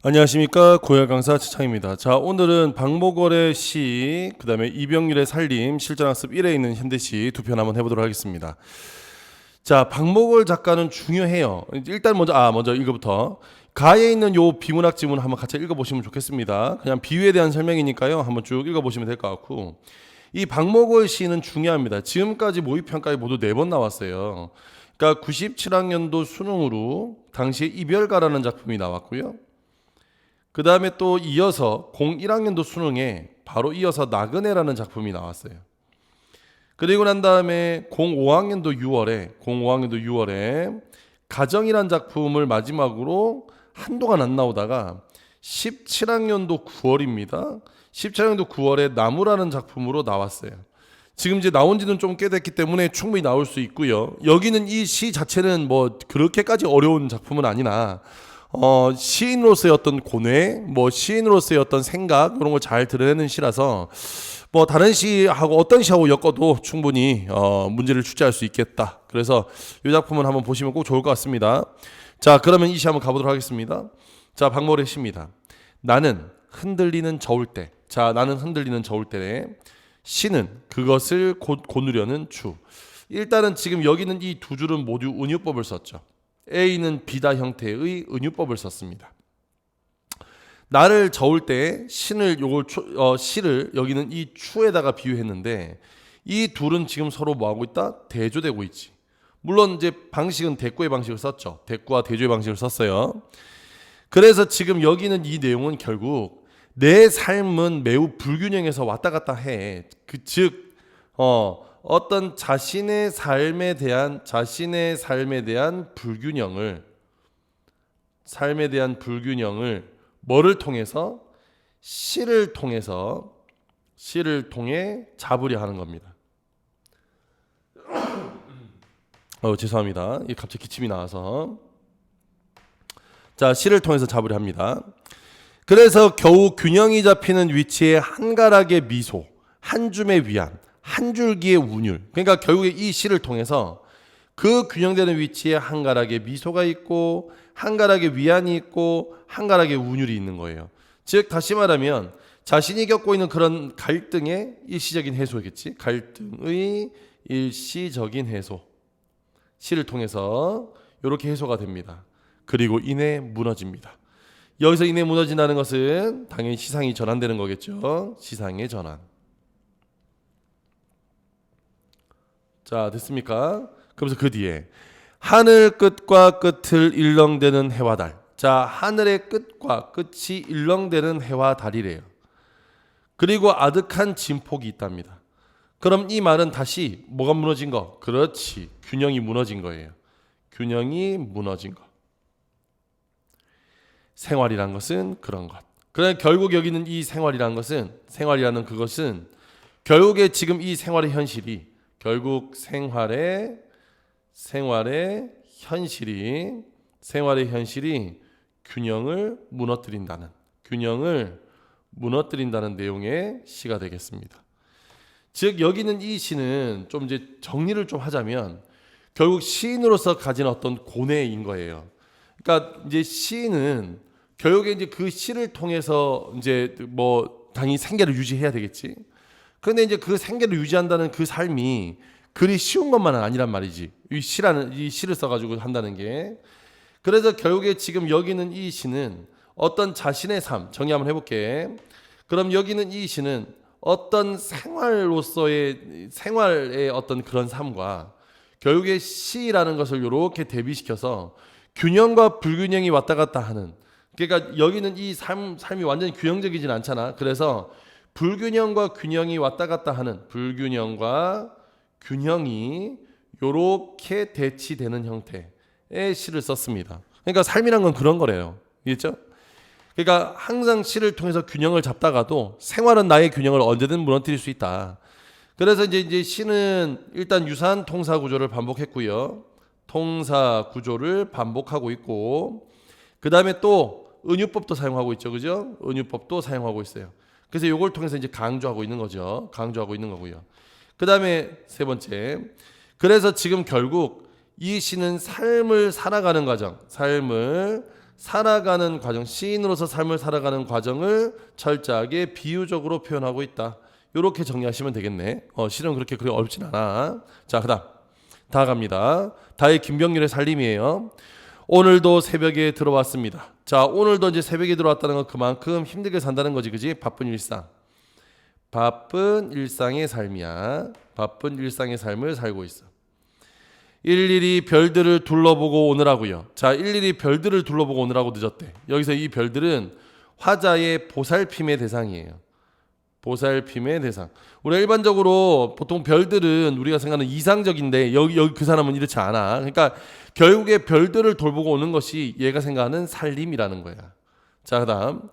안녕하십니까, 고열 강사 최창입니다. 자, 오늘은 박목월의 시, 그 다음에 이병률의 살림, 실전학습 1에 있는 현대시 두 편 한번 해보도록 하겠습니다. 자, 박목월 작가는 중요해요. 일단 먼저 이거부터 가에 있는 요 비문학 지문 한번 같이 읽어보시면 좋겠습니다. 그냥 비유에 대한 설명이니까요, 한번 쭉 읽어보시면 될 것 같고, 이 박목월 시는 중요합니다. 지금까지 모의평가에 모두 4번 나왔어요. 그러니까 97학년도 수능으로 당시에 이별가라는 작품이 나왔고요. 그 다음에 또 이어서 01학년도 수능에 바로 이어서 나그네라는 작품이 나왔어요. 그리고 난 다음에 05학년도 6월에 가정이란 작품을 마지막으로 한동안 안 나오다가 17학년도 9월입니다. 17학년도 9월에 나무라는 작품으로 나왔어요. 지금 이제 나온 지는 좀 꽤 됐기 때문에 충분히 나올 수 있고요. 여기는 이 시 자체는 뭐 그렇게까지 어려운 작품은 아니나 시인으로서의 어떤 고뇌, 시인으로서의 어떤 생각 이런 걸 잘 드러내는 시라서 다른 시하고 어떤 시하고 엮어도 충분히 문제를 출제할 수 있겠다. 그래서 이 작품은 한번 보시면 꼭 좋을 것 같습니다. 자, 그러면 이 시 한번 가보도록 하겠습니다. 자, 박목월의 시입니다. 나는 흔들리는 저울 때. 자, 나는 흔들리는 저울 때에 시는 그것을 곧 고누려는 주. 일단은 지금 여기는 이 두 줄은 모두 은유법을 썼죠. A는 비다 형태의 은유법을 썼습니다. 나를 저을 때 시를 여기는 이 추에다가 비유했는데 이 둘은 지금 서로 뭐하고 있다? 대조되고 있지. 물론 이제 방식은 대꾸의 방식을 썼죠. 대꾸와 대조의 방식을 썼어요. 그래서 지금 여기는 이 내용은 결국 내 삶은 매우 불균형에서 왔다 갔다 해. 즉 어떤 자신의 삶에 대한 불균형을 뭐를 통해서 시를 통해 잡으려 하는 겁니다. 죄송합니다. 갑자기 기침이 나와서. 자, 시를 통해서 잡으려 합니다. 그래서 겨우 균형이 잡히는 위치에 한 가락의 미소, 한 줌의 위안, 한 줄기의 운율. 그러니까 결국에 이 시를 통해서 그 균형되는 위치에 한 가락의 미소가 있고 한 가락의 위안이 있고 한 가락의 운율이 있는 거예요. 즉 다시 말하면 자신이 겪고 있는 그런 갈등의 일시적인 해소겠지. 갈등의 일시적인 해소. 시를 통해서 이렇게 해소가 됩니다. 그리고 이내 무너집니다. 여기서 이내 무너진다는 것은 당연히 시상이 전환되는 거겠죠. 시상의 전환. 자, 됐습니까? 그러면서 그 뒤에 하늘 끝과 끝을 일렁대는 해와 달. 자, 하늘의 끝과 끝이 일렁대는 해와 달이래요. 그리고 아득한 진폭이 있답니다. 그럼 이 말은 다시 뭐가 무너진 거? 그렇지. 균형이 무너진 거예요. 균형이 무너진 거. 생활이란 것은 그런 것. 그러나 결국 여기는 이 생활이라는 그것은 결국에 지금 이 생활의 현실이 결국 생활의 현실이 균형을 무너뜨린다는 내용의 시가 되겠습니다. 즉 여기는 이 시는 좀 이제 정리를 좀 하자면 결국 시인으로서 가진 어떤 고뇌인 거예요. 그러니까 이제 시인은 결국에 이제 그 시를 통해서 이제 당연히 생계를 유지해야 되겠지. 근데 이제 그 생계를 유지한다는 그 삶이 그리 쉬운 것만은 아니란 말이지. 이 시를 써가지고 한다는 게. 그래서 결국에 지금 여기는 이 시는 어떤 자신의 삶, 정리 한번 해볼게. 그럼 여기는 이 시는 어떤 생활의 어떤 그런 삶과 결국에 시라는 것을 이렇게 대비시켜서 균형과 불균형이 왔다 갔다 하는. 그러니까 여기는 이 삶이 완전히 균형적이진 않잖아. 그래서 불균형과 균형이 왔다 갔다 하는 불균형과 균형이 요렇게 대치되는 형태의 시를 썼습니다. 그러니까 삶이란 건 그런 거래요. 알겠죠? 그러니까 항상 시를 통해서 균형을 잡다가도 생활은 나의 균형을 언제든 무너뜨릴 수 있다. 그래서 이제 시는 일단 유사한 통사 구조를 반복했고요. 통사 구조를 반복하고 있고 그다음에 또 은유법도 사용하고 있죠. 그죠? 은유법도 사용하고 있어요. 그래서 이걸 통해서 이제 강조하고 있는 거고요. 그다음에 세 번째. 그래서 지금 결국 이 시는 삶을 살아가는 과정, 살아가는 과정, 시인으로서 삶을 살아가는 과정을 철저하게 비유적으로 표현하고 있다. 이렇게 정리하시면 되겠네. 실은 그렇게 어렵진 않아. 자, 그다음 다 갑니다. 다의 김병률의 살림이에요. 오늘도 새벽에 들어왔습니다. 자, 오늘도 이제 새벽에 들어왔다는 건 그만큼 힘들게 산다는 거지, 그지? 바쁜 일상. 바쁜 일상의 삶이야. 바쁜 일상의 삶을 살고 있어. 일일이 별들을 둘러보고 오느라고요. 자, 일일이 별들을 둘러보고 오느라고 늦었대. 여기서 이 별들은 화자의 보살핌의 대상이에요. 보살핌의 대상. 우리가 일반적으로 보통 별들은 우리가 생각하는 이상적인데 여기 그 사람은 이렇지 않아. 그러니까 결국에 별들을 돌보고 오는 것이 얘가 생각하는 살림이라는 거야. 자, 그다음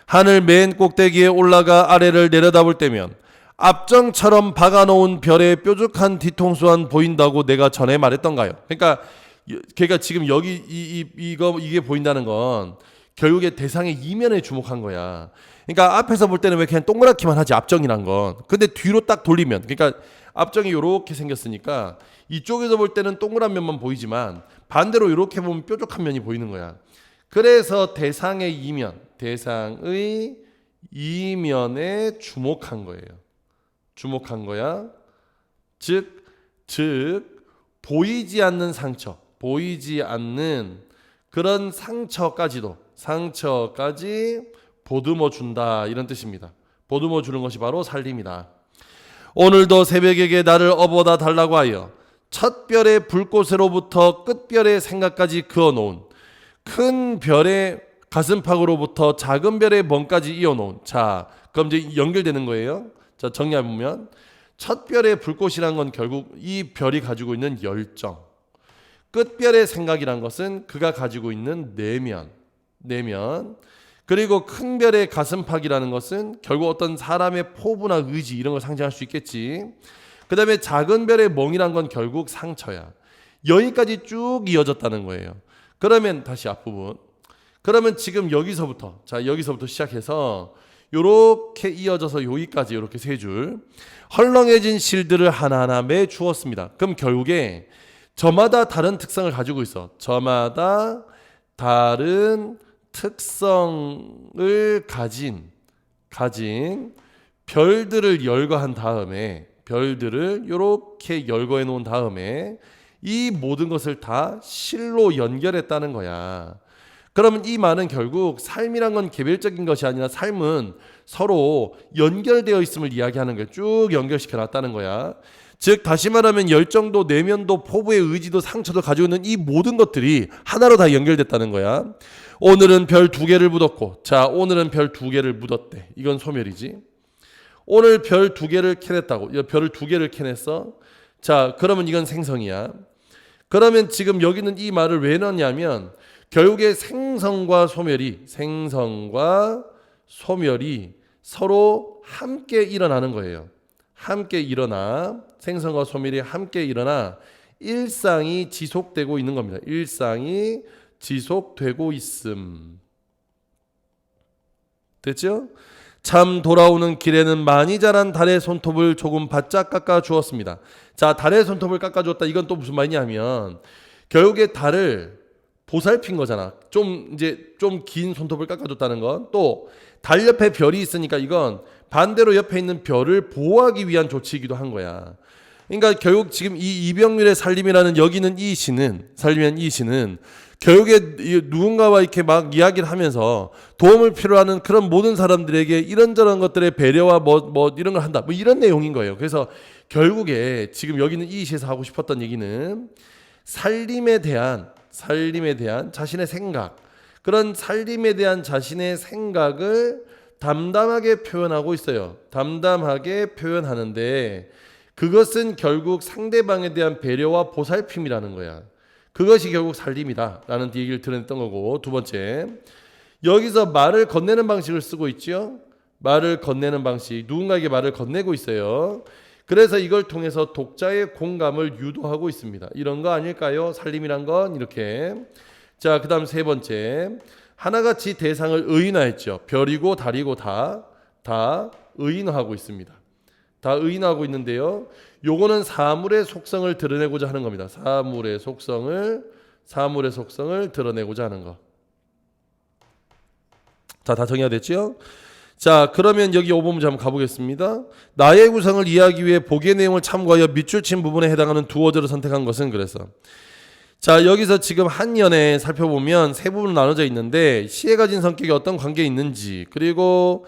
하늘 맨 꼭대기에 올라가 아래를 내려다볼 때면 압정처럼 박아놓은 별의 뾰족한 뒤통수만 보인다고 내가 전에 말했던가요? 그러니까 지금 여기 이게 보인다는 건 결국에 대상의 이면에 주목한 거야. 그러니까 앞에서 볼 때는 왜 그냥 동그랗기만 하지, 압정이란 건. 근데 뒤로 딱 돌리면, 그러니까 압정이 이렇게 생겼으니까 이쪽에서 볼 때는 동그란 면만 보이지만 반대로 이렇게 보면 뾰족한 면이 보이는 거야. 그래서 대상의 이면에 주목한 거예요. 주목한 거야. 즉 보이지 않는 상처, 보이지 않는 그런 상처까지 보듬어 준다, 이런 뜻입니다. 보듬어 주는 것이 바로 살림이다. 오늘도 새벽에게 나를 업어다 달라고 하여 첫 별의 불꽃으로부터 끝 별의 생각까지 그어놓은 큰 별의 가슴팍으로부터 작은 별의 멍까지 이어놓은. 자, 그럼 이제 연결되는 거예요. 자, 정리해보면 첫 별의 불꽃이란 건 결국 이 별이 가지고 있는 열정, 끝별의 생각이란 것은 그가 가지고 있는 내면, 그리고 큰 별의 가슴팍이라는 것은 결국 어떤 사람의 포부나 의지, 이런 걸 상징할 수 있겠지. 그 다음에 작은 별의 멍이란 건 결국 상처야. 여기까지 쭉 이어졌다는 거예요. 그러면 다시 앞부분, 그러면 지금 여기서부터 시작해서 요렇게 이어져서 여기까지 이렇게 세 줄 헐렁해진 실들을 하나하나 매 주었습니다. 그럼 결국에 저마다 다른 특성을 가지고 있어. 저마다 다른 특성을 가진 별들을 열거한 다음에, 별들을 이렇게 열거해 놓은 다음에 이 모든 것을 다 실로 연결했다는 거야. 그러면 이 말은 결국 삶이란 건 개별적인 것이 아니라 삶은 서로 연결되어 있음을 이야기하는 거야. 쭉 연결시켜 놨다는 거야. 즉 다시 말하면 열정도 내면도 포부의 의지도 상처도 가지고 있는 이 모든 것들이 하나로 다 연결됐다는 거야. 오늘은 별 2개를 묻었고, 자, 오늘은 별 2개를 묻었대. 이건 소멸이지. 오늘 별 2개를 캐냈다고. 별을 2개를 캐냈어. 자, 그러면 이건 생성이야. 그러면 지금 여기는 이 말을 왜 넣냐면 결국에 생성과 소멸이 서로 함께 일어나는 거예요. 함께 일어나, 생성과 소멸이 함께 일어나 일상이 지속되고 있는 겁니다. 일상이 지속되고 있음. 됐죠? 참 돌아오는 길에는 많이 자란 달의 손톱을 조금 바짝 깎아 주었습니다. 자, 달의 손톱을 깎아 줬다. 이건 또 무슨 말이냐면 결국에 달을 보살핀 거잖아. 좀 긴 손톱을 깎아 줬다는 건. 또 달 옆에 별이 있으니까 이건 반대로 옆에 있는 별을 보호하기 위한 조치이기도 한 거야. 그러니까 결국 지금 이 이병률의 살림이라는 여기는 이 시는, 살림이라는 이 시는 결국에 누군가와 이렇게 막 이야기를 하면서 도움을 필요하는 그런 모든 사람들에게 이런저런 것들의 배려와 뭐 이런 걸 한다. 뭐 이런 내용인 거예요. 그래서 결국에 지금 여기는 이 시에서 하고 싶었던 얘기는 살림에 대한 자신의 생각, 그런 살림에 대한 자신의 생각을 담담하게 표현하고 있어요. 담담하게 표현하는데 그것은 결국 상대방에 대한 배려와 보살핌이라는 거야. 그것이 결국 살림이다라는 얘기를 드러냈던 거고, 두 번째, 여기서 말을 건네는 방식을 쓰고 있죠. 말을 건네는 방식, 누군가에게 말을 건네고 있어요. 그래서 이걸 통해서 독자의 공감을 유도하고 있습니다. 이런 거 아닐까요? 살림이란 건 이렇게. 자, 그 다음 세 번째, 하나같이 대상을 의인화했죠. 별이고 달이고 다 의인화하고 있습니다. 다 의인화하고 있는데요. 요거는 사물의 속성을 드러내고자 하는 겁니다. 사물의 속성을 드러내고자 하는 거. 자, 다 정의가 됐죠? 자, 그러면 여기 5번 문제 한번 가보겠습니다. 나의 구상을 이해하기 위해 보기의 내용을 참고하여 밑줄 친 부분에 해당하는 두 어조를 선택한 것은 그래서. 자, 여기서 지금 한 연에 살펴보면 세 부분 나눠져 있는데 시에 가진 성격이 어떤 관계에 있는지, 그리고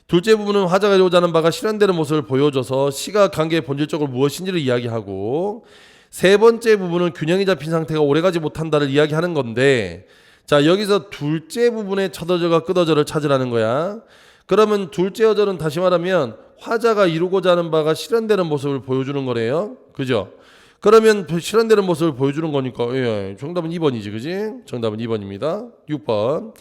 둘째 부분은 화자가 이루고자 하는 바가 실현되는 모습을 보여줘서 시가 관계의 본질적으로 무엇인지를 이야기하고, 세 번째 부분은 균형이 잡힌 상태가 오래가지 못한다를 이야기하는 건데, 자, 여기서 둘째 부분의 첫 어조가 끝 어조를 찾으라는 거야. 그러면 둘째 어조는 다시 말하면 화자가 이루고자 하는 바가 실현되는 모습을 보여주는 거래요. 그죠? 그러면 실현되는 모습을 보여주는 거니까 정답은 2번이지. 그지? 정답은 2번입니다. 6번.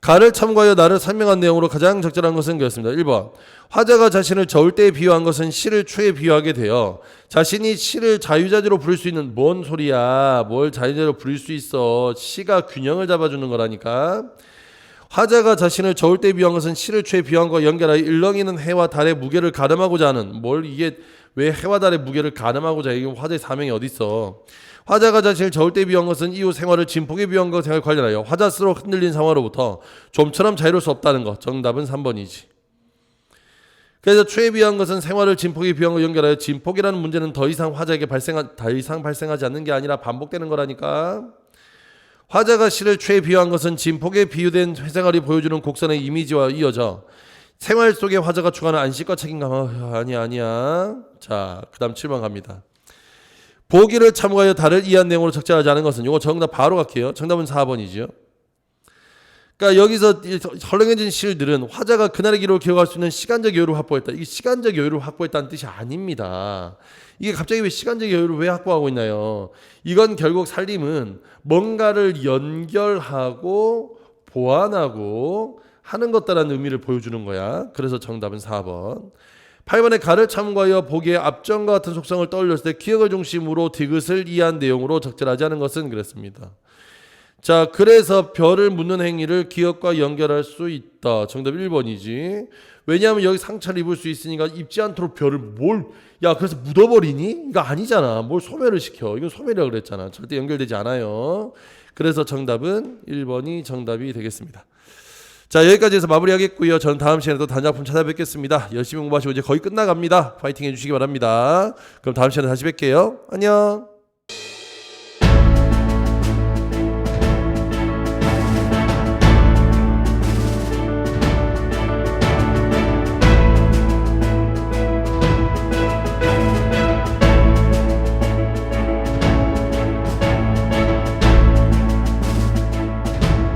가를 참고하여 나를 설명한 내용으로 가장 적절한 것은 그렇습니다. 1번. 화자가 자신을 저을 때에 비유한 것은 시를 초에 비유하게 되어 자신이 시를 자유자재로 부를 수 있는, 뭔 소리야. 뭘 자유자재로 부를 수 있어. 시가 균형을 잡아주는 거라니까. 화자가 자신을 저을 때 비유한 것은 시를 초에 비유한 것과 연결하여 일렁이는 해와 달의 무게를 가늠하고자 하는, 뭘 이게 왜 해와 달의 무게를 가늠하고자 해. 이게 화자의 사명이 어디 있어. 화자가 자신을 저을 때 비유한 것은 이후 생활을 진폭에 비유한 것과 생활 관련하여 화자 스스로 흔들린 상황으로부터 좀처럼 자유로울 수 없다는 것. 정답은 3번이지. 그래서 초에 비유한 것은 생활을 진폭에 비유한 것과 연결하여 진폭이라는 문제는 더 이상 화자에게 발생하지 않는 게 아니라 반복되는 거라니까. 화자가 시를 초에 비유한 것은 진폭에 비유된 회생활이 보여주는 곡선의 이미지와 이어져 생활 속에 화자가 추구하는 안식과 책임감. 아니야. 자, 그 다음 7번 갑니다. 보기를 참고하여 달을 이해한 내용으로 적절하지 않은 것은, 이거 정답 바로 갈게요. 정답은 4번이죠. 그러니까 여기서 헐렁해진 시들은 화자가 그날의 기록을 기록할 수 있는 시간적 여유를 확보했다. 이게 시간적 여유를 확보했다는 뜻이 아닙니다. 이게 갑자기 왜 시간적 여유를 왜 확보하고 있나요? 이건 결국 살림은 뭔가를 연결하고 보완하고 하는 것다라는 의미를 보여주는 거야. 그래서 정답은 4번. 8번에 가를 참고하여 보기에 앞전과 같은 속성을 떠올렸을 때 기억을 중심으로 디귿을 이해한 내용으로 적절하지 않은 것은 그랬습니다. 자, 그래서 별을 묻는 행위를 기억과 연결할 수 있다. 정답 1번이지. 왜냐하면 여기 상처를 입을 수 있으니까 입지 않도록 별을 그래서 묻어버리니? 이거 아니잖아. 뭘 소멸을 시켜. 이건 소멸이라고 그랬잖아. 절대 연결되지 않아요. 그래서 정답은 1번이 정답이 되겠습니다. 자, 여기까지 해서 마무리하겠고요. 저는 다음 시간에 또 단작품 찾아뵙겠습니다. 열심히 공부하시고 이제 거의 끝나갑니다. 파이팅 해주시기 바랍니다. 그럼 다음 시간에 다시 뵐게요. 안녕.